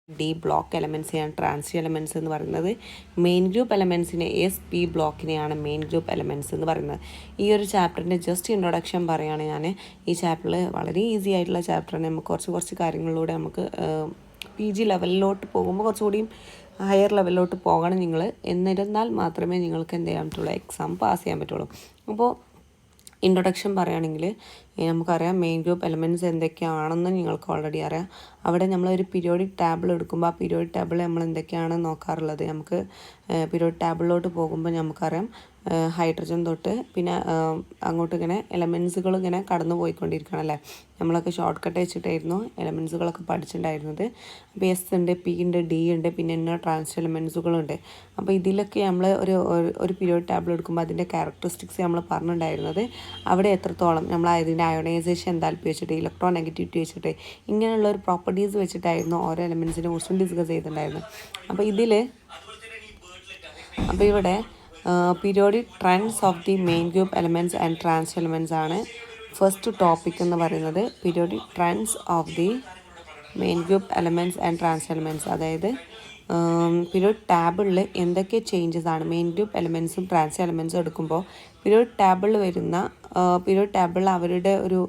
D block എലമെൻസിനെയാണ് transition elements എന്ന് പറയുന്നത്. മെയിൻ ഗ്രൂപ്പ് എലമെൻസിനെ പി ബ്ലോക്കിനെയാണ് മെയിൻ ഗ്രൂപ്പ് എലമെൻറ്റ്സ് എന്ന് പറയുന്നത്. ഈ ഒരു ചാപ്റ്ററിൻ്റെ ജസ്റ്റ് ഇൻട്രൊഡക്ഷൻ പറയുകയാണ് ഞാൻ. ഈ ചാപ്റ്ററിൽ വളരെ ഈസി ആയിട്ടുള്ള ചാപ്റ്ററാണ്. നമുക്ക് കുറച്ച് കാര്യങ്ങളിലൂടെ നമുക്ക് PG ലെവലിലോട്ട് പോകുമ്പോൾ കുറച്ചുകൂടിയും ഹയർ ലെവലിലോട്ട് പോകണം നിങ്ങൾ. എന്നിരുന്നാൽ മാത്രമേ നിങ്ങൾക്ക് എന്ത് ചെയ്യാൻ പറ്റുള്ളൂ, എക്സാം പാസ് ചെയ്യാൻ പറ്റുള്ളൂ. അപ്പോൾ ഇൻട്രൊഡക്ഷൻ പറയുകയാണെങ്കിൽ നമുക്കറിയാം മെയിൻ ഗ്രൂപ്പ് എലമെൻറ്റ്സ് എന്തൊക്കെയാണെന്ന് നിങ്ങൾക്ക് ഓൾറെഡി അറിയാം. അവിടെ നമ്മളൊരു പീരിയോഡിക് ടേബിൾ എടുക്കുമ്പോൾ ആ പീരിയോഡിക് ടേബിൾ നമ്മൾ എന്തൊക്കെയാണ് നോക്കാറുള്ളത്. നമുക്ക് പീരിയോഡിക് ടേബിളിലോട്ട് പോകുമ്പോൾ നമുക്കറിയാം ഹൈഡ്രജൻ തൊട്ട് പിന്നെ അങ്ങോട്ട് ഇങ്ങനെ എലമെൻസുകൾ ഇങ്ങനെ കടന്നു പോയിക്കൊണ്ടിരിക്കണം അല്ലേ. നമ്മളൊക്കെ ഷോർട്ട് കട്ട് വെച്ചിട്ടായിരുന്നു എലമെൻസുകളൊക്കെ പഠിച്ചിട്ടുണ്ടായിരുന്നത്. അപ്പോൾ എസ് ഉണ്ട്, പി ഉണ്ട്, ഡി ഉണ്ട്, പിന്നെ ഇന്ന ട്രാൻസിഷൻ എലമെൻസുകളുണ്ട്. അപ്പോൾ ഇതിലൊക്കെ നമ്മൾ ഒരു പീരിയോഡിക് ടേബിൾ എടുക്കുമ്പോൾ അതിൻ്റെ ക്യാരക്ടറിസ്റ്റിക്സ് നമ്മൾ പറഞ്ഞിട്ടുണ്ടായിരുന്നത്. അവിടെ എത്രത്തോളം നമ്മൾ അതിൻ്റെ അയോണൈസേഷൻ എന്താൽപ്പി വെച്ചിട്ട്, ഇലക്ട്രോൺ നെഗറ്റിവിറ്റി വെച്ചിട്ട്, ഇങ്ങനെയുള്ള ഒരു പ്രോപ്പർട്ടീസ് വെച്ചിട്ടായിരുന്നു ഓരോ എലമെൻസിനെ കുറിച്ചും ഡിസ്കസ് ചെയ്തിട്ടുണ്ടായിരുന്നത്. അപ്പോൾ ഇവിടെ periodic trends of the main group elements and transition elements ആണ് ഫസ്റ്റ് ടോപ്പിക് എന്ന് പറയുന്നത്. Periodic trends of the main group elements and transition elements, അതായത് പീരിയോഡിക് ടേബിളിൽ എന്തൊക്കെ ചേഞ്ചസ് ആണ് മെയിൻ ഗ്രൂപ്പ് എലമെൻറ്റ്സും ട്രാൻസിഷൻ എലമെൻറ്റ്സും എടുക്കുമ്പോൾ പീരിയോഡിക് ടേബിളിൽ വരുന്ന പീരിയോഡിക് ടേബിളിൽ അവരുടെ ഒരു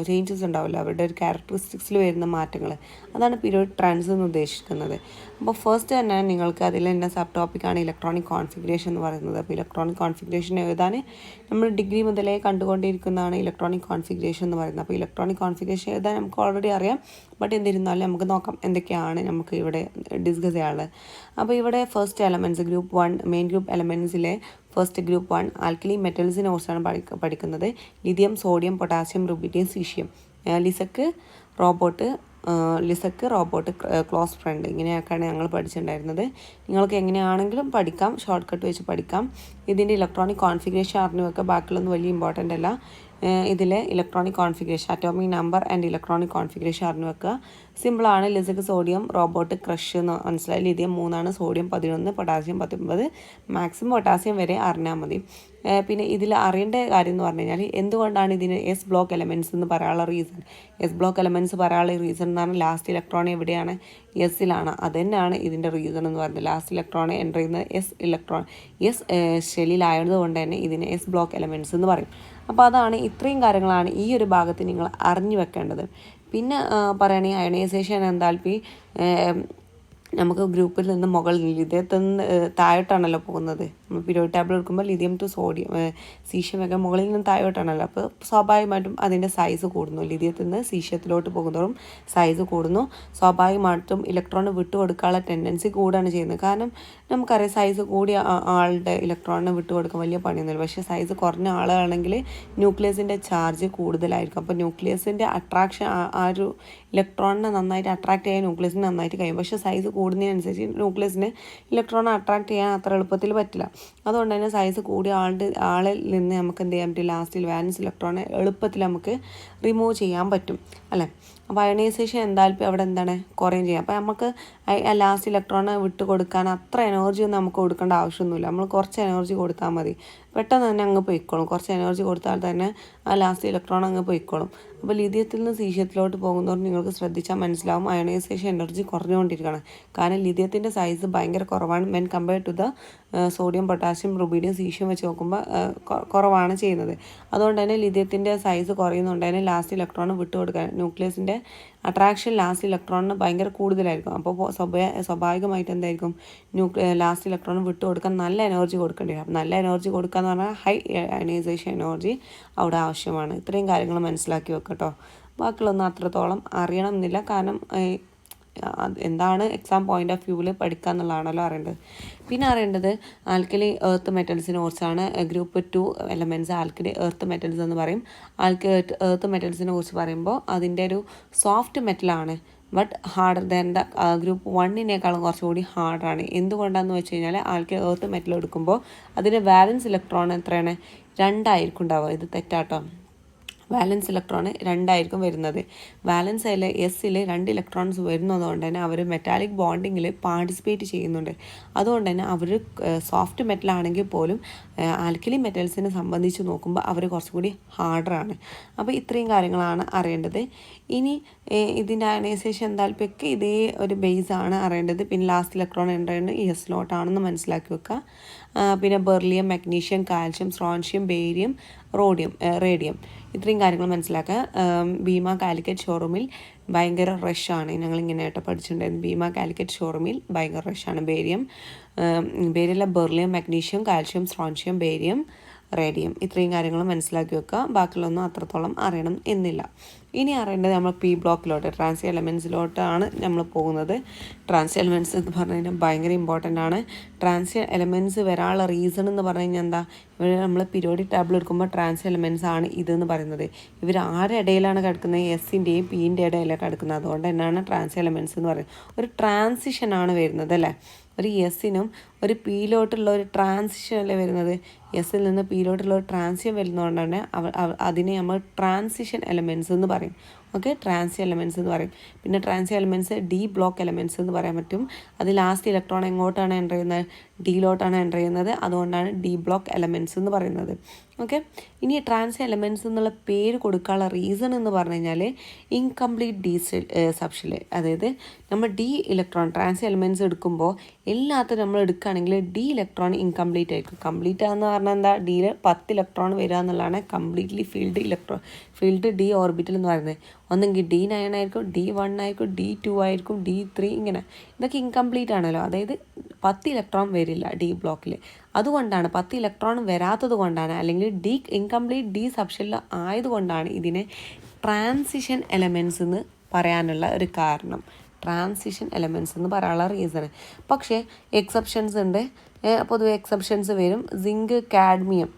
ചേഞ്ചസ് ഉണ്ടാവില്ല, അവരുടെ ഒരു ക്യാരക്ടറിസ്റ്റിക്സിൽ വരുന്ന മാറ്റങ്ങൾ, അതാണ് പീരിയോഡിക് ട്രെൻഡ്സ് എന്ന് ഉദ്ദേശിക്കുന്നത്. അപ്പോൾ ഫസ്റ്റ് തന്നെ നിങ്ങൾക്ക് അതിൽ തന്നെ സബ് ടോപ്പിക്കാണ് ഇലക്ട്രോണിക് കോൺഫിഗറേഷൻ എന്ന് പറയുന്നത്. അപ്പോൾ ഇലക്ട്രോണിക് കോൺഫിഗറേഷൻ എഴുതാൻ നമ്മൾ ഡിഗ്രി മുതലേ കണ്ടുകൊണ്ടിരിക്കുന്നതാണ് ഇലക്ട്രോണിക് കോൺഫിഗറേഷൻ എന്ന് പറയുന്നത്. അപ്പോൾ ഇലക്ട്രോണിക് കോൺഫിഗറേഷൻ എഴുതാൻ നമുക്ക് ഓൾറെഡി അറിയാം. ബട്ട് എന്നിരുന്നാലും നമുക്ക് നോക്കാം എന്തൊക്കെയാണ് നമുക്ക് ഇവിടെ ഡിസ്കസ് ചെയ്യാനുള്ളത്. അപ്പോൾ ഇവിടെ first elements group 1 main group എലമെൻറ്റ്സിലെ ഫസ്റ്റ് ഗ്രൂപ്പ് 1 ആൽക്കലി മെറ്റൽസിനെ കുറിച്ചാണ് പഠിക്കുന്നത്. Lithium, sodium, potassium, rubidium, caesium. ലിസക്ക്, റോബോട്ട്, ക്ലോസ് ഫ്രണ്ട്, ഇങ്ങനെയൊക്കെയാണ് ഞങ്ങൾ പഠിച്ചിട്ടുണ്ടായിരുന്നത്. നിങ്ങൾക്ക് എങ്ങനെയാണെങ്കിലും പഠിക്കാം, ഷോർട്ട് കട്ട് വെച്ച് പഠിക്കാം. ഇതിൻ്റെ ഇലക്ട്രോണിക് കോൺഫിഗറേഷൻ അറിഞ്ഞു വെക്കുക, ബാക്കിയുള്ളൊന്നും വലിയ ഇമ്പോർട്ടൻ്റ് അല്ല. ഇതിലെ electronic configuration, atomic number and electronic configuration അറിഞ്ഞു വെക്കുക. സിമ്പിളാണ്. ലിസക്ക്, സോഡിയം, റോബോട്ട്, ക്രഷ് എന്ന് മനസ്സിലായി. Lithium 3, sodium 11, potassium 19, maximum potassium വരെ അറിഞ്ഞാൽ മതി. പിന്നെ ഇതിൽ അറിയേണ്ട കാര്യം എന്ന് പറഞ്ഞു കഴിഞ്ഞാൽ എന്തുകൊണ്ടാണ് ഇതിന് എസ് ബ്ലോക്ക് എലമെൻറ്റ്സ് എന്ന് പറയാനുള്ള റീസൺ. എസ് ബ്ലോക്ക് എലമെൻറ്റ്സ് പറയാനുള്ള റീസൺ എന്ന് പറഞ്ഞാൽ ലാസ്റ്റ് ഇലക്ട്രോൺ എവിടെയാണ്, എസിലാണ്. അത് തന്നെയാണ് ഇതിൻ്റെ റീസൺ എന്ന് പറയുന്നത്. ലാസ്റ്റ് ഇലക്ട്രോൺ എൻ്റർ ചെയ്യുന്നത് എസ് ഷെല്ലിലായതുകൊണ്ട് തന്നെ ഇതിന് എസ് ബ്ലോക്ക് എലമെൻറ്റ്സ് എന്ന് പറയും. അപ്പോൾ അതാണ്, ഇത്രയും കാര്യങ്ങളാണ് ഈ ഒരു ഭാഗത്ത് നിങ്ങൾ അറിഞ്ഞു വെക്കേണ്ടത്. പിന്നെ പറയുകയാണെങ്കിൽ അയണൈസേഷൻ എന്താൽപ്പി നമുക്ക് ഗ്രൂപ്പിൽ നിന്ന് മുകളിൽ ലിഥിയത്തിൽ നിന്ന് താഴോട്ടാണല്ലോ പോകുന്നത്. നമ്മൾ പീരിയോഡിക് ടേബിൾ എടുക്കുമ്പോൾ ലിഥിയം ടു സോഡിയം, സീഷ്യമൊക്കെ മുകളിൽ നിന്ന് താഴോട്ടാണല്ലോ. അപ്പോൾ സ്വാഭാവികമായിട്ടും അതിൻ്റെ സൈസ് കൂടുന്നു. ലിഥിയത്തിൽ നിന്ന് സീഷ്യത്തിലോട്ട് പോകുന്നതോറും സൈസ് കൂടുന്നു. സ്വാഭാവികമായിട്ടും ഇലക്ട്രോൺ വിട്ടുകൊടുക്കാനുള്ള ടെൻഡൻസി കൂടുകയാണ് ചെയ്യുന്നത്. കാരണം നമുക്കറിയാം സൈസ് കൂടിയ ആളുടെ ഇലക്ട്രോണിനെ വിട്ടുകൊടുക്കാൻ വലിയ പണിയൊന്നുമില്ല. പക്ഷേ സൈസ് കുറഞ്ഞ ആളാണെങ്കിൽ ന്യൂക്ലിയസിൻ്റെ ചാർജ് കൂടുതലായിരിക്കും. അപ്പോൾ ന്യൂക്ലിയസിൻ്റെ അട്രാക്ഷൻ ആ ഒരു ഇലക്ട്രോണിനെ നന്നായിട്ട് അട്രാക്ട് ചെയ്യാൻ ന്യൂക്ലിയസിന് നന്നായിട്ട് കഴിയും. പക്ഷേ സൈസ് കൂടുന്നതിനനുസരിച്ച് ന്യൂക്ലിയസിന് ഇലക്ട്രോണെ അട്രാക്ട് ചെയ്യാൻ അത്ര എളുപ്പത്തിൽ പറ്റില്ല. അതുകൊണ്ട് തന്നെ സൈസ് കൂടിയ ആളിൽ നിന്ന് നമുക്ക് എന്ത് ചെയ്യാൻ പറ്റും, ലാസ്റ്റിൽ വാലൻസ് ഇലക്ട്രോണെ എളുപ്പത്തിൽ നമുക്ക് റിമൂവ് ചെയ്യാൻ പറ്റും അല്ലേ. അപ്പോൾ അയണൈസേഷൻ എന്തായാലും അവിടെ എന്താണ് കുറയും ചെയ്യാം. അപ്പോൾ നമുക്ക് ലാസ്റ്റ് ഇലക്ട്രോണെ വിട്ട് കൊടുക്കാൻ അത്ര എനർജി ഒന്നും നമുക്ക് കൊടുക്കേണ്ട ആവശ്യമൊന്നുമില്ല. നമ്മൾ കുറച്ച് എനർജി കൊടുത്താൽ മതി, പെട്ടെന്ന് തന്നെ അങ്ങ് പോയിക്കോളും. കുറച്ച് എനർജി കൊടുത്താൽ തന്നെ ആ ലാസ്റ്റ് ഇലക്ട്രോൺ അങ്ങ് പോയിക്കോളും. അപ്പോൾ ലിഥിയത്തിൽ നിന്ന് സീഷ്യത്തിലോട്ട് പോകുന്നതോടെ നിങ്ങൾക്ക് ശ്രദ്ധിച്ചാൽ മനസ്സിലാവും അയണൈസേഷൻ എനർജി കുറഞ്ഞുകൊണ്ടിരിക്കുകയാണ്. കാരണം ലിഥിയത്തിൻ്റെ സൈസ് ഭയങ്കര കുറവാണ്. When compared to the sodium, potassium, rubidium, caesium വെച്ച് നോക്കുമ്പോൾ കുറവാണ് ചെയ്യുന്നത്. അതുകൊണ്ട് തന്നെ ലിഥിയത്തിൻ്റെ സൈസ് കുറയുന്നുണ്ട് തന്നെ ലാസ്റ്റ് ഇലക്ട്രോൺ വിട്ടുകൊടുക്കാൻ ന്യൂക്ലിയസിൻ്റെ അട്രാക്ഷൻ ലാസ്റ്റ് ഇലക്ട്രോണിന് ഭയങ്കര കൂടുതലായിരിക്കും. അപ്പോൾ സ്വാഭാവികമായിട്ട് എന്തായിരിക്കും, ലാസ്റ്റ് ഇലക്ട്രോൺ വിട്ടുകൊടുക്കാൻ നല്ല എനർജി കൊടുക്കേണ്ടി വരും. നല്ല എനർജി കൊടുക്കുക എന്ന് പറഞ്ഞാൽ ഹൈ അയണൈസേഷൻ എനർജി അവിടെ ആവശ്യമാണ്. ഇത്രയും കാര്യങ്ങൾ മനസ്സിലാക്കി വെക്കട്ടോ. ബാക്കിയുള്ളൊന്നും അത്രത്തോളം അറിയണം എന്നില്ല. കാരണം എന്താണ് എക്സാം പോയിന്റ് ഓഫ് വ്യൂവിൽ പഠിക്കുക എന്നുള്ളതാണല്ലോ അറിയേണ്ടത്. പിന്നെ അറിയേണ്ടത് ആൽക്കലി എർത്ത് മെറ്റൽസിനെ കുറിച്ചാണ്. Group 2 elements alkali earth metals എന്ന് പറയും. എർത്ത് മെറ്റൽസിനെ കുറിച്ച് പറയുമ്പോൾ അതിൻ്റെ ഒരു സോഫ്റ്റ് മെറ്റലാണ്, but harder than the group 1-നേക്കാളും കുറച്ചുകൂടി ഹാർഡാണ്. എന്തുകൊണ്ടാണെന്ന് വെച്ച് കഴിഞ്ഞാൽ ആൽക്കലി എർത്ത് മെറ്റൽ എടുക്കുമ്പോൾ അതിൻ്റെ വാലൻസ് ഇലക്ട്രോൺ എത്രയാണ്, 2 ആയിരിക്കും ഉണ്ടാവുക. ഇത് തെറ്റാട്ടോ. വാലൻസ് ഇലക്ട്രോൺ 2 വരുന്നത്. വാലൻസ് എസ്സിൽ 2 ഇലക്ട്രോൺസ് വരുന്നതുകൊണ്ട് തന്നെ അവർ മെറ്റാലിക് ബോണ്ടിങ്ങിൽ പാർട്ടിസിപ്പേറ്റ് ചെയ്യുന്നുണ്ട്. അതുകൊണ്ട് തന്നെ അവർ സോഫ്റ്റ് മെറ്റൽ ആണെങ്കിൽ പോലും ആൽക്കലി മെറ്റൽസിനെ സംബന്ധിച്ച് നോക്കുമ്പോൾ അവർ കുറച്ചുകൂടി ഹാർഡറാണ്. അപ്പോൾ ഇത്രയും കാര്യങ്ങളാണ് അറിയേണ്ടത്. ഇനി ഇതിൻ്റെ അയണൈസേഷൻ എന്താൽപ്പൊക്കെ ഇതേ ഒരു ബേസാണ് അറിയേണ്ടത്. പിന്നെ ലാസ്റ്റ് ഇലക്ട്രോൺ എൻ്റർ എസ് ലോട്ടാണെന്ന് മനസ്സിലാക്കി വെക്കുക. പിന്നെ beryllium, magnesium, calcium, strontium, barium, radium ഇത്രയും കാര്യങ്ങൾ മനസ്സിലാക്കുക. ഭീമ കാലിക്കറ്റ് ഷോറൂമിൽ ഭയങ്കര റഷാണ്. ഞങ്ങളിങ്ങനെ ആയിട്ട് പഠിച്ചിട്ടുണ്ടായിരുന്നു. ഭീമ കാലിക്കറ്റ് ഷോറൂമിൽ ഭയങ്കര റഷാണ്. ബേരിയല്ല beryllium, magnesium, calcium, strontium, barium, radium ഇത്രയും കാര്യങ്ങൾ മനസ്സിലാക്കി വെക്കുക. ബാക്കിയുള്ളൊന്നും അത്രത്തോളം അറിയണം എന്നില്ല. ഇനി അറിയേണ്ടത് നമ്മൾ പി ബ്ലോക്കിലോട്ട് ട്രാൻസ് എലമെൻസിലോട്ടാണ് നമ്മൾ പോകുന്നത്. ട്രാൻസ് എലമെൻറ്റ്സ് എന്ന് പറഞ്ഞു കഴിഞ്ഞാൽ ഭയങ്കര ഇമ്പോർട്ടൻ്റ് ആണ്. ട്രാൻസ് എലമെൻറ്റ്സ് വരാനുള്ള റീസൺ എന്ന് പറഞ്ഞു കഴിഞ്ഞാൽ എന്താ, ഇവർ നമ്മൾ പീരിയോഡിക് ടേബിൾ എടുക്കുമ്പോൾ ട്രാൻസ് എലമെൻറ്റ്സ് ആണ് ഇതെന്ന് പറയുന്നത്. ഇവർ ആരുടെ ഇടയിലാണ് കിടക്കുന്നത്? എസ്സിൻ്റെയും പിൻ്റെ ഇടയിലാണ് കിടക്കുന്നത്. അതുകൊണ്ട് തന്നെയാണ് ട്രാൻസ് എലമെൻറ്റ്സ് എന്ന് പറയുന്നത്. ഒരു ട്രാൻസിഷനാണ് വരുന്നത് അല്ലേ. ഒരു എസ്സിനും ഒരു പിയിലോട്ടുള്ള ഒരു ട്രാൻസിഷൻ അല്ലേ വരുന്നത്. എസ്സിൽ നിന്ന് പിയിലോട്ടുള്ള ഒരു ട്രാൻസിഷൻ വരുന്നതുകൊണ്ട് തന്നെ അതിനെ നമ്മൾ ട്രാൻസിഷൻ എലമെൻറ്റ്സ് എന്ന് പറയും. ഓക്കെ, ട്രാൻസ് എലമെൻറ്റ്സ് എന്ന് പറയും. പിന്നെ trans elements D block elements എന്ന് പറയാൻ പറ്റും. അത് ലാസ്റ്റ് ഇലക്ട്രോൺ എങ്ങോട്ടാണ് എൻ്റർ ചെയ്യുന്നത്? ഡിയിലോട്ടാണ് എൻ്റർ ചെയ്യുന്നത്. അതുകൊണ്ടാണ് ഡി ബ്ലോക്ക് എലമെൻറ്റ്സ് എന്ന് പറയുന്നത്. ഓക്കെ, ഇനി ട്രാൻസ് എലമെൻറ്റ്സ് എന്നുള്ള പേര് കൊടുക്കാനുള്ള റീസൺ എന്ന് പറഞ്ഞു കഴിഞ്ഞാൽ ഇൻകംപ്ലീറ്റ് ഡി സബ്ഷെൽ, അതായത് നമ്മൾ ഡി ഇലക്ട്രോൺ ട്രാൻസ് എലമെൻറ്റ്സ് എടുക്കുമ്പോൾ എല്ലാത്തിനും നമ്മൾ എടുക്കുകയാണെങ്കിൽ ഡി ഇലക്ട്രോൺ ഇൻകംപ്ലീറ്റ് ആയിരിക്കും. കംപ്ലീറ്റ് ആണെന്ന് പറഞ്ഞാൽ എന്താ, ഡിയിൽ 10 ഇലക്ട്രോൺ വരിക എന്നുള്ളതാണ് കംപ്ലീറ്റ്ലി ഫീൽഡ് ഡി ഓർബിറ്റൽ എന്ന് പറയുന്നത്. ഒന്നെങ്കിൽ D9 ആയിരിക്കും, D1 ആയിരിക്കും, D2 ആയിരിക്കും, D3 ഇങ്ങനെ. ഇതൊക്കെ ഇൻകംപ്ലീറ്റ് ആണല്ലോ. അതായത് 10 ഇലക്ട്രോൺ വരില്ല ഡി ബ്ലോക്കിൽ. അതുകൊണ്ടാണ് 10 ഇലക്ട്രോൺ വരാത്തത് കൊണ്ടാണ്, അല്ലെങ്കിൽ ഇൻകംപ്ലീറ്റ് ഡി സബ്ഷെൽ ആയതുകൊണ്ടാണ് ഇതിനെ ട്രാൻസിഷൻ എലമെൻറ്റ്സ് എന്ന് പറയാനുള്ള ഒരു കാരണം. ട്രാൻസിഷൻ എലമെൻറ്റ്സ് എന്ന് പറയാനുള്ള റീസൺ. പക്ഷേ എക്സെപ്ഷൻസ് ഉണ്ട്. പൊതുവെ എക്സെപ്ഷൻസ് വരും. സിങ്ക് കാഡ്മിയം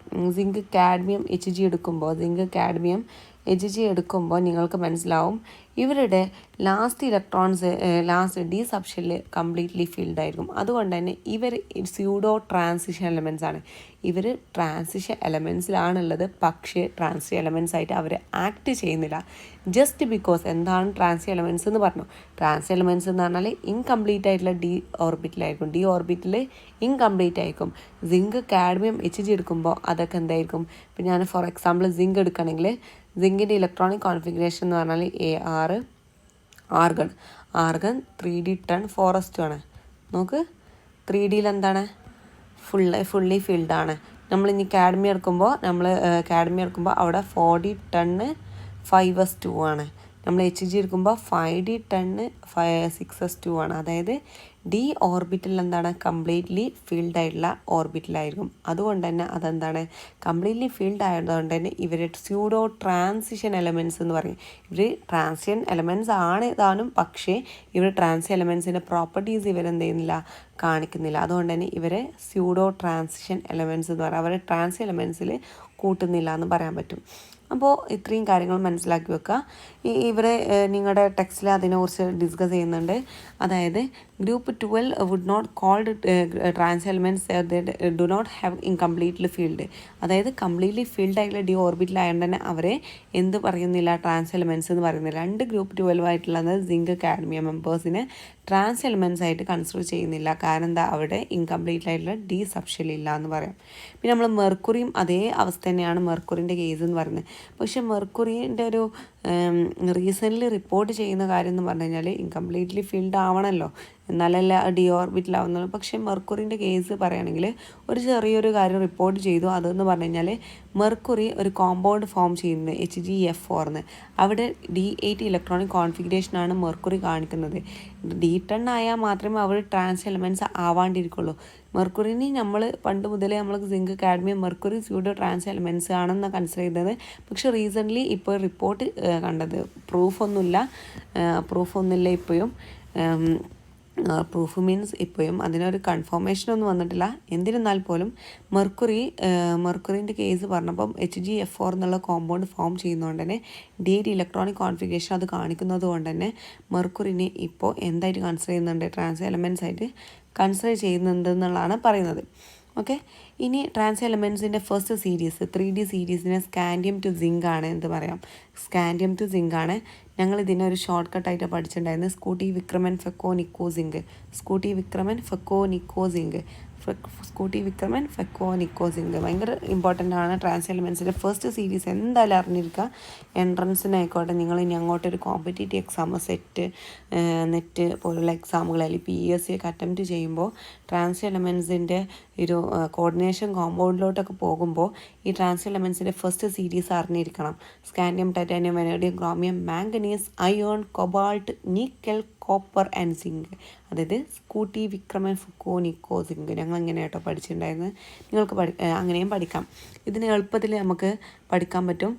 Hg എടുക്കുമ്പോൾ നിങ്ങൾക്ക് മനസ്സിലാവും ഇവരുടെ ലാസ്റ്റ് ഇലക്ട്രോൺസ് ലാസ്റ്റ് ഡി സബ്ഷെല്ലിൽ കംപ്ലീറ്റ്ലി ഫിൽഡ് ആയിരിക്കും. അതുകൊണ്ട് തന്നെ ഇവർ സ്യൂഡോ ട്രാൻസിഷൻ എലമെൻറ്റ്സ് ആണ്. ഇവർ ട്രാൻസിഷൻ എലമെൻറ്റ്സിലാണുള്ളത്, പക്ഷേ ട്രാൻസിഷൻ എലമെൻറ്റ്സ് ആയിട്ട് അവർ ആക്ട് ചെയ്യുന്നില്ല. ജസ്റ്റ് ബിക്കോസ് എന്താണ് ട്രാൻസിഷൻ എലമെൻറ്റ്സ് എന്ന് പറഞ്ഞു. ട്രാൻസിഷൻ എലമെൻറ്റ്സ് എന്ന് പറഞ്ഞാൽ ഇൻകംപ്ലീറ്റ് ആയിട്ടുള്ള ഡി ഓർബിറ്റിലായിരിക്കും. ഡി ഓർബിറ്റിൽ ഇൻകംപ്ലീറ്റ് ആയിരിക്കും. സിങ്ക് കാഡ്മിയം Hg എടുക്കുമ്പോൾ അതൊക്കെ എന്തായിരിക്കും? ഇപ്പം ഞാൻ ഫോർ എക്സാമ്പിൾ സിങ്ക് എടുക്കുകയാണെങ്കിൽ സിങ്കിൻ്റെ ഇലക്ട്രോണിക് കോൺഫിഗറേഷൻ എന്ന് പറഞ്ഞാൽ AR ആർഗൺ 3D10 4s2 ആണ്. നോക്ക്, 3Dയിൽ എന്താണ്? ഫുള്ളി ഫിൽഡാണ്. നമ്മളിനി കാഡ്മിയം എടുക്കുമ്പോൾ അവിടെ 4D10 5s2 ആണ്. നമ്മൾ Hg എടുക്കുമ്പോൾ 5D10 6s2 ആണ്. അതായത് ഡി ഓർബിറ്റിൽ എന്താണ്? കംപ്ലീറ്റ്ലി ഫീൽഡ് ആയിട്ടുള്ള ഓർബിറ്റിലായിരിക്കും. അതുകൊണ്ട് തന്നെ അതെന്താണ്? കംപ്ലീറ്റ്ലി ഫീൽഡ് ആയതുകൊണ്ട് തന്നെ ഇവർ സ്യൂഡോ ട്രാൻസിഷൻ എലമെൻറ്റ്സ് എന്ന് പറയും. ഇവർ ട്രാൻസിഷൻ എലമെൻറ്റ്സ് ആണ് താനും, പക്ഷേ ഇവർ ട്രാൻസിഷൻ എലമെൻറ്റ്സിൻ്റെ പ്രോപ്പർട്ടീസ് ഇവരെന്ത് ചെയ്യുന്നില്ല, കാണിക്കുന്നില്ല. അതുകൊണ്ട് തന്നെ ഇവരെ സ്യൂഡോ ട്രാൻസിഷൻ എലമെൻറ്റ്സ് എന്ന് പറയും. അവരെ ട്രാൻസിഷൻ എലമെൻറ്റ്സിൽ കൂട്ടുന്നില്ല എന്ന് പറയാൻ പറ്റും. അപ്പോൾ ഇത്രയും കാര്യങ്ങൾ മനസ്സിലാക്കി വെക്കുക. ഇവരെ നിങ്ങളുടെ ടെക്സ്റ്റിൽ അതിനെക്കുറിച്ച് ഡിസ്കസ് ചെയ്യുന്നുണ്ട്. അതായത് group 12 would not called trans elements do not have incompletely filled. അതായത് കംപ്ലീറ്റ്ലി ഫീൽഡ് ആയിട്ടുള്ള ഡി ഓർബിറ്റിൽ ആയതുകൊണ്ട് തന്നെ അവരെ എന്ത് പറയുന്നില്ല? ട്രാൻസ് എലമെൻറ്റ്സ് എന്ന് പറയുന്നില്ല. 2 ഗ്രൂപ്പ് 12 ആയിട്ടുള്ളത് സിങ്ക് കാഡ്മിയം മെമ്പേഴ്സിനെ ട്രാൻസ് എലമെൻറ്റ്സ് ആയിട്ട് കൺസിഡർ ചെയ്യുന്നില്ല. കാരണം എന്താ? അവിടെ ഇൻകംപ്ലീറ്റ് ആയിട്ടുള്ള ഡി സബ്ഷെൽ ഇല്ല എന്ന് പറയാം. പിന്നെ നമ്മൾ മെർക്കുറിയും അതേ അവസ്ഥ തന്നെയാണ് മെർക്കുറിൻ്റെ കേസ് എന്ന് പറയുന്നത്. പക്ഷെ മെർക്കുറിൻ്റെ ഒരു റീസെൻ്റ്ലി റിപ്പോർട്ട് ചെയ്യുന്ന കാര്യം എന്ന് പറഞ്ഞു കഴിഞ്ഞാൽ ഇൻകംപ്ലീറ്റ്ലി ഫീൽഡ് ആവണമല്ലോ, എന്നാലല്ല ഡി ഓർബിറ്റിലാവുന്നുള്ളൂ. പക്ഷേ മെർക്കുറിൻ്റെ കേസ് പറയുകയാണെങ്കിൽ ഒരു ചെറിയൊരു കാര്യം റിപ്പോർട്ട് ചെയ്തു. അതെന്ന് പറഞ്ഞു കഴിഞ്ഞാൽ മെർക്കുറി ഒരു കോമ്പൗണ്ട് ഫോം ചെയ്യുന്നത് HgF4 എന്ന്. അവിടെ D8 ഇലക്ട്രോണിക് കോൺഫിഗറേഷനാണ് മെർക്കുറി കാണിക്കുന്നത്. D10 ആയാൽ മാത്രമേ അവർ ട്രാൻസ് എലമെൻറ്റ്സ് ആവാണ്ടിരിക്കുള്ളൂ. മെർക്കുറിന് നമ്മൾ പണ്ട് മുതലേ നമ്മൾ zinc cadmium mercury pseudo trans elements ആണെന്ന് കൺസിഡർ ചെയ്തത്. പക്ഷേ റീസെൻ്റ്ലി ഇപ്പോൾ റിപ്പോർട്ട് കണ്ടത് പ്രൂഫൊന്നുമില്ല ഇപ്പോഴും. പ്രൂഫ് മീൻസ് ഇപ്പോഴും അതിനൊരു കൺഫർമേഷനൊന്നും വന്നിട്ടില്ല. എന്നിരുന്നാൽ പോലും മെർക്കുറിൻ്റെ കേസ് പറഞ്ഞപ്പം HgF4 എന്നുള്ള കോമ്പൗണ്ട് ഫോം ചെയ്യുന്നതുകൊണ്ട് തന്നെ D8 ഇലക്ട്രോണിക് കോൺഫിഗറേഷൻ അത് കാണിക്കുന്നത് കൊണ്ട് തന്നെ മെർക്കുറിനെ ഇപ്പോൾ എന്തായിട്ട് കൺസിഡർ ചെയ്യുന്നുണ്ട്? ട്രാൻസ് എലമെൻറ്റ്സ് ആയിട്ട് കൺസിഡർ ചെയ്യുന്നുണ്ട് എന്നുള്ളതാണ് പറയുന്നത്. ഓക്കെ, ഇനി ട്രാൻസ് എലമെൻസിൻ്റെ ഫസ്റ്റ് സീരീസ് 3D സീരീസിനെ സ്കാൻഡിയം ടു സിങ്ക് ആണ് എന്ത് പറയാം, സ്കാൻഡിയം ടു സിങ്ക് ആണ്. ഞങ്ങൾ ഇതിനൊരു ഷോർട്ട് കട്ടായിട്ട് പഠിച്ചിട്ടുണ്ടായിരുന്നു, സ്കൂട്ടി വിക്രമൻ ഫെക്കോ നിക്കോ സിങ്ക്, സ്കൂട്ടി വിക്രമൻ ഫെക്കോ നിക്കോ സിങ്ക്, സ്കൂട്ടി വിക്രമൻ ഫെക്കോ നിക്കോ സിങ്ക് ഭയങ്കര ഇമ്പോർട്ടൻ്റ് ആണ്. ട്രാൻസ് എലമെൻസിൻ്റെ ഫസ്റ്റ് സീരീസ് എന്തായാലും അറിഞ്ഞിരിക്കുക. എൻട്രൻസിനായിക്കോട്ടെ, നിങ്ങൾ ഇനി അങ്ങോട്ടൊരു കോമ്പറ്റേറ്റീവ് എക്സാം, സെറ്റ്, നെറ്റ് പോലുള്ള എക്സാമുകൾ അല്ലെങ്കിൽ PSC ഒക്കെ അറ്റംപ്റ്റ് ചെയ്യുമ്പോൾ ട്രാൻസ് എലമെൻസിൻ്റെ ഒരു കോർഡിനേഷൻ കോമ്പൗണ്ടിലോട്ടൊക്കെ പോകുമ്പോൾ ഈ ട്രാൻസ് എലമെൻസിൻ്റെ ഫസ്റ്റ് സീരീസ് അറിഞ്ഞിരിക്കണം. Scandium, titanium, vanadium, chromium, manganese, iron, cobalt, nickel, copper and zinc. അതായത് സ്കൂട്ടി വിക്രമൻ ഫെക്കോ നിക്കോ സിങ്ക് ഞങ്ങൾ ഇങ്ങനെ കേട്ടോ പഠിച്ചിട്ടുണ്ടായിരുന്നു. നിങ്ങൾക്ക് അങ്ങനെയും പഠിക്കാം. ഇതിന് എളുപ്പത്തിൽ നമുക്ക് പഠിക്കാൻ പറ്റും.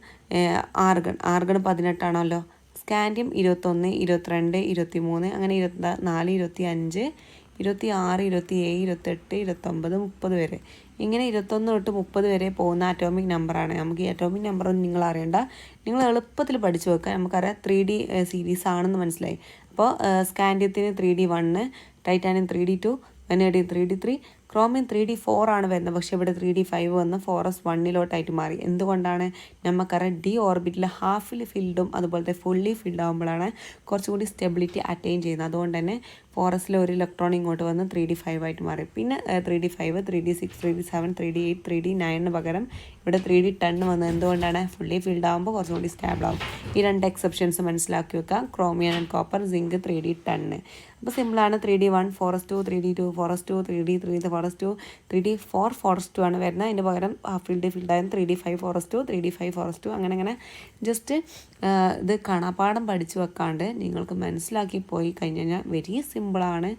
ആർഗൺ 18 സ്കാൻഡിയം 21, 22, 23, അങ്ങനെ 24, 25, 26, 27, 28, 29, 30 വരെ. ഇങ്ങനെ 21 തൊട്ട് 30 വരെ പോകുന്ന അറ്റോമിക് നമ്പറാണ്. നമുക്ക് ഈ അറ്റോമിക് നമ്പറൊന്നും നിങ്ങൾ അറിയണ്ട, നിങ്ങൾ എളുപ്പത്തിൽ പഠിച്ചു വെക്കുക. നമുക്കറിയാം 3D സീരീസ് ആണെന്ന് മനസ്സിലായി. അപ്പോൾ സ്കാൻഡിയത്തിന് 3D1, titanium 3D2, vanadium 3D3, chromium 3D4 ആണ് വരുന്നത്. പക്ഷേ ഇവിടെ 3D5 വന്ന് ഫോറസ് 1 മാറി. എന്തുകൊണ്ടാണ്? നമുക്കറിയാം ഡി ഓർബിറ്റിൽ ഹാഫിൽ ഫിൽഡും അതുപോലത്തെ ഫുള്ളി ഫിൽഡ് ആകുമ്പോഴാണ് കുറച്ചുകൂടി സ്റ്റെബിലിറ്റി അറ്റൈൻ ചെയ്യുന്നത്. അതുകൊണ്ട് തന്നെ ഫോറസ്റ്റിൽ ഒരു ഇലക്ട്രോൺ ഇങ്ങോട്ട് വന്ന് 3D5 ആയിട്ട് മാറി. പിന്നെ 3D5, 3D6, 3D7, 3D8, 3D9 പകരം ഇവിടെ 3D10 വന്നത് എന്തുകൊണ്ടാണ്? ഫുള്ളി ഫിൽഡ് ആകുമ്പോൾ കുറച്ചുകൂടി സ്റ്റേബിൾ ആകും. ഈ 2 എക്സെപ്ഷൻസ് മനസ്സിലാക്കി വെക്കുക. Chromium and copper, zinc 3D10. അപ്പോൾ സിമ്പിളാണ്. 3D1 forest 2, 3D2 forest 2, 3D3 forest 2, 3D4 forest 2 ആണ് വരുന്നത്. അതിൻ്റെ പകരം ഫിൽഡായിരുന്നു 3D5 ഫോറസ്റ്റ് 2, 3D5 ഫോറസ്റ്റ് 2. അങ്ങനെ ജസ്റ്റ് ഇത് കാണാപ്പാഠം പഠിച്ചു വെക്കാണ്ട് നിങ്ങൾക്ക് മനസ്സിലാക്കി പോയി കഴിഞ്ഞ് കഴിഞ്ഞാൽ വെരി സിമ്പിളാണ്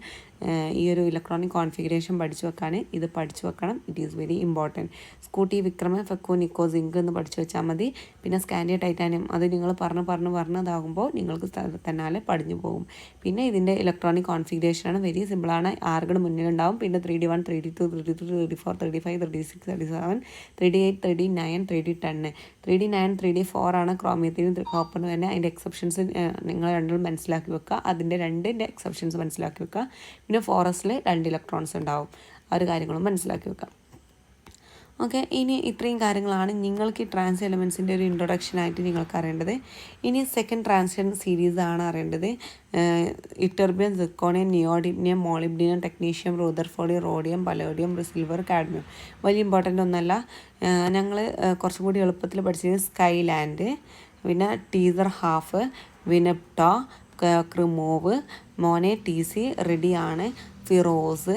ഈ ഒരു ഇലക്ട്രോണിക് കോൺഫിഗറേഷൻ പഠിച്ചു വെക്കാൻ. ഇത് പഠിച്ചു വെക്കണം, it is very important. Scooty Vikraman ഫെക്കോ നിക്കോ സിങ്ക് എന്ന് പഠിച്ചു വെച്ചാൽ മതി. പിന്നെ സ്കാൻഡിയം, ടൈറ്റാനിയം അത് നിങ്ങൾ പറഞ്ഞതാകുമ്പോൾ നിങ്ങൾക്ക് തന്നാലെ പഠിഞ്ഞു പോകും. പിന്നെ ഇതിൻ്റെ ഇലക്ട്രോണിക് കോൺഫിഗറേഷനാണ് വെരി സിമ്പിളാണ്. ആർഗൺ മുന്നിലുണ്ടാവും. പിന്നെ 3D1, 3D2, 3D3, 3D4, 35, 36, 37, 38, 39, 3D10. 3D9, 3D4 ആണ് ക്രോമിയത്തിനും കോപ്പറിനും തന്നെ. അതിൻ്റെ എക്സെപ്ഷൻസ് നിങ്ങൾ രണ്ടും മനസ്സിലാക്കി വെക്കുക. അതിൻ്റെ 2 എക്സെപ്ഷൻസ് മനസ്സിലാക്കി വെക്കുക. പിന്നെ ഫോറസ്റ്റിൽ 2 ഇലക്ട്രോൺസ് ഉണ്ടാവും. ആ ഒരു കാര്യങ്ങളും മനസ്സിലാക്കി വെക്കാം. ഓക്കെ, ഇനി ഇത്രയും കാര്യങ്ങളാണ് നിങ്ങൾക്ക് ഈ ട്രാൻസ് എലമെൻസിൻ്റെ ഒരു ഇൻട്രൊഡക്ഷനായിട്ട് നിങ്ങൾക്ക് അറിയേണ്ടത്. ഇനി സെക്കൻഡ് ട്രാൻസിഷൻ സീരീസ് ആണ് അറിയേണ്ടത്. Yttrium, zirconium, neodymium, molybdenum, technetium, Rutherford, rhodium, palladium, silver, cadmium. വലിയ ഇമ്പോർട്ടൻ്റ് ഒന്നല്ല. ഞങ്ങൾ കുറച്ചും കൂടി എളുപ്പത്തിൽ പഠിച്ചത് സ്കൈലാൻഡ്, പിന്നെ ടീസർ ഹാഫ്, വിനപ്റ്റ, ക്രിമോവ്, മോനെ, TC, റെഡിയാണ്, ഫിറോസ്,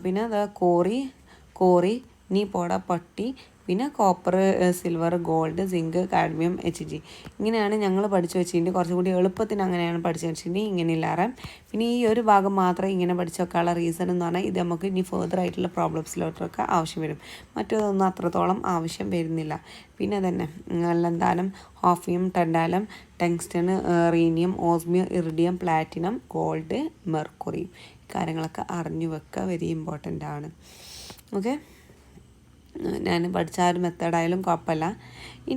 പിന്നെ കോറി, നീ പോട, പട്ടി, പിന്നെ copper, silver, gold, zinc, cadmium, HG. ഇങ്ങനെയാണ് ഞങ്ങൾ പഠിച്ചു വെച്ചിട്ടുണ്ട്. കുറച്ചും കൂടി എളുപ്പത്തിന് അങ്ങനെയാണ് പഠിച്ചു വെച്ചിട്ടുണ്ട്. ഇങ്ങനെ ഇല്ലാതെ പിന്നെ ഈ ഒരു ഭാഗം മാത്രം ഇങ്ങനെ പഠിച്ചു വെക്കാനുള്ള റീസൺ എന്ന് പറഞ്ഞാൽ ഇത് നമുക്ക് ഇനി ഫെർദർ ആയിട്ടുള്ള പ്രോബ്ലംസിലോട്ടൊക്കെ ആവശ്യം വരും. മറ്റൊന്നും അത്രത്തോളം ആവശ്യം വരുന്നില്ല. പിന്നെ തന്നെ lanthanum, hafnium, tantalum, tungsten, rhenium, osmium, iridium, platinum, gold, mercury. കാര്യങ്ങളൊക്കെ അറിഞ്ഞു വെക്കുക, വെരി ഇമ്പോർട്ടൻ്റ് ആണ്. ഓക്കെ, ഞാൻ പഠിച്ച ആ ഒരു മെത്തേഡായാലും കുഴപ്പമില്ല. ഇനി